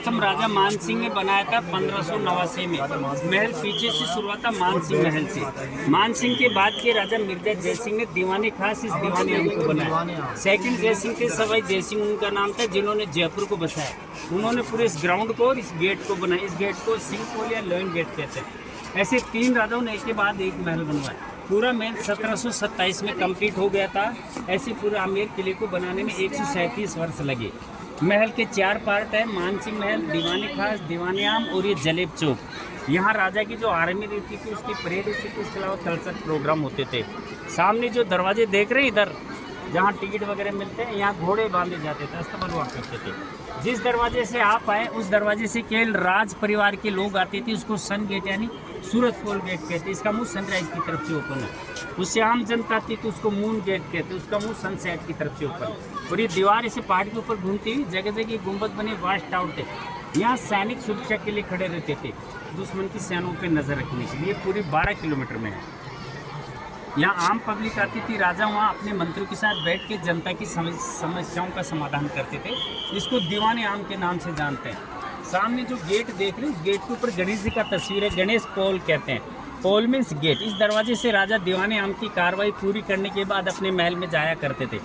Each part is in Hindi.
सर्वप्रथम राजा मान सिंह ने बनाया था 1589 में। महल पीछे से शुरुआत था मान सिंह महल से। मान सिंह के बाद के राजा मिर्जा जय सिंह ने दीवाने खास इस दीवाने आम को बनाया। सेकंड जय सिंह थे, सवाई जय सिंह उनका नाम था, जिन्होंने जयपुर को बसाया। उन्होंने पूरे इस ग्राउंड को और इस गेट को बनाया। इस गेट को सिंह पोल या लोइन गेट कहते हैं। ऐसे 3 राजाओं ने एक के बाद एक महल बनवाया। पूरा महल 1727 में कंप्लीट हो गया था। ऐसे पूरे आमेर किले को बनाने में 137 वर्ष लगे। महल के 4 पार्ट है, मानसिंह महल, दीवाने खास, दीवाने आम और ये जलेब चौक। यहाँ राजा की जो आर्मी रहती थी उसकी परेड होती थी, इसके अलावा कल्चर प्रोग्राम होते थे। सामने जो दरवाजे देख रहे हैं इधर, जहाँ टिकट वगैरह मिलते हैं, यहाँ घोड़े बांधे जाते थे, अस्तबल हुआ करते थे। जिस दरवाजे से आप आए उस दरवाजे से केवल राज परिवार के लोग आते थे। उसको सन गेट यानी सूरज पोल गेट कहते। इसका मुंह सनराइज की तरफ से ओपन है। उससे आम जनता आती तो उसको मून गेट कहते, उसका मुंह सनसेट की तरफ से ओपन। और ये दीवार इसे पहाड़ के ऊपर घूमती हुई जगह जगह गुंबद बने वाच टावर थे। यहाँ सैनिक सुरक्षा के लिए खड़े रहते थे, दुश्मन की सेनाओं पर नजर रखने के लिए। पूरी 12 किलोमीटर में है। यहाँ आम पब्लिक आती थी, राजा वहाँ अपने मंत्रियों के साथ बैठ के जनता की समस्याओं का समाधान करते थे। इसको दीवाने आम के नाम से जानते हैं। सामने जो गेट देख रहे हैं, इस गेट के ऊपर गणेश जी का तस्वीर है, गणेश पोल कहते हैं। पोल मीन्स गेट। इस दरवाजे से राजा दीवाने आम की कार्रवाई पूरी करने के बाद अपने महल में जाया करते थे।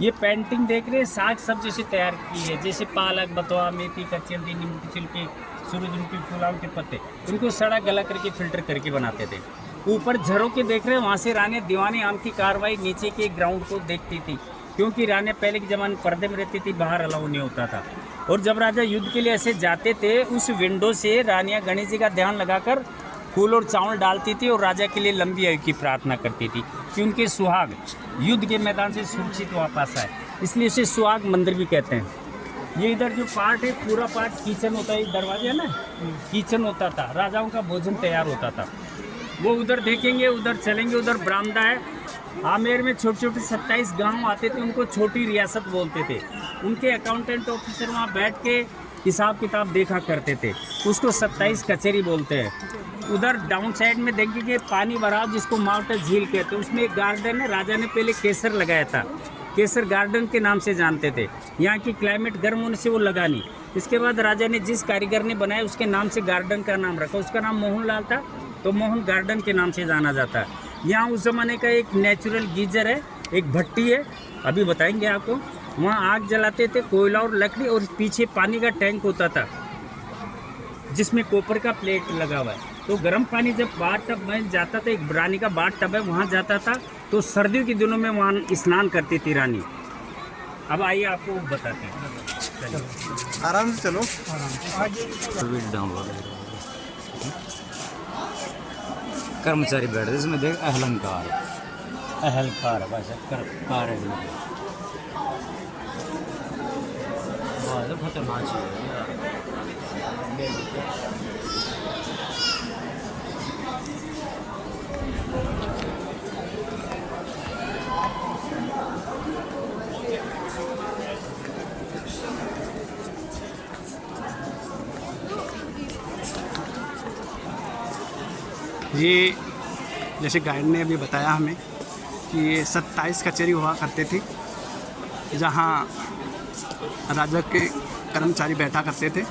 ये पेंटिंग देख रहे हैं, साग सब्जी से तैयार की है, जैसे पालक, बथुआ, मेथी, कच्ची हल्दी, नींबू की छिलके, सूरजमुखी फूलों के पत्ते। उनको सड़ा गला करके फिल्टर करके बनाते थे। ऊपर झरोके देख रहे हैं, वहाँ से रानी दीवाने आम की कार्रवाई नीचे के ग्राउंड को देखती थी, क्योंकि रानी पहले के ज़माने पर्दे में रहती थी, बाहर अलाउ नहीं होता था। और जब राजा युद्ध के लिए ऐसे जाते थे, उस विंडो से रानियाँ गणेश जी का ध्यान लगाकर फूल और चावल डालती थी और राजा के लिए लंबी आयु की प्रार्थना करती थी कि उनके सुहाग युद्ध के मैदान से सुरक्षित वापस आए। इसलिए इसे सुहाग मंदिर भी कहते हैं। ये इधर जो पार्ट है, पूरा पार्ट किचन होता है। दरवाजे है ना, किचन होता था, राजाओं का भोजन तैयार होता था। वो उधर देखेंगे, उधर चलेंगे, उधर बरामदा है। आमेर में छोटे छोटे 27 गांव आते थे, उनको छोटी रियासत बोलते थे। उनके अकाउंटेंट ऑफिसर वहाँ बैठ के हिसाब किताब देखा करते थे, उसको 27 कचहरी बोलते हैं। उधर डाउन साइड में देखेंगे पानी भराव, जिसको माउंटेन झील कहते हैं। उसमें एक गार्डन है, राजा ने पहले केसर लगाया था, केसर गार्डन के नाम से जानते थे। यहाँ की क्लाइमेट गर्म होने से वो लगा नहीं। इसके बाद राजा ने जिस कारीगर ने बनाया उसके नाम से गार्डन का नाम रखा। उसका नाम मोहनलाल था, तो मोहन गार्डन के नाम से जाना जाता है। यहाँ उस ज़माने का एक नेचुरल गीजर है, एक भट्टी है, अभी बताएंगे आपको। वहाँ आग जलाते थे, कोयला और लकड़ी, और पीछे पानी का टैंक होता था जिसमें कॉपर का प्लेट लगा हुआ है। तो गर्म पानी जब बाथ टब में जाता था, एक रानी का बाथ टब है, वहाँ जाता था, तो सर्दियों के दिनों में वहाँ स्नान करती थी रानी। अब आइए आपको बताते हैं, आराम से चलो। कर्मचारी बैठे इसमें देख, अहलंकार अहलकार भाषा कार है। खतरनाक चीज़ ये जैसे गाइड ने अभी बताया हमें कि ये 27 कचहरी हुआ करते थे, जहाँ राजा के कर्मचारी बैठा करते थे।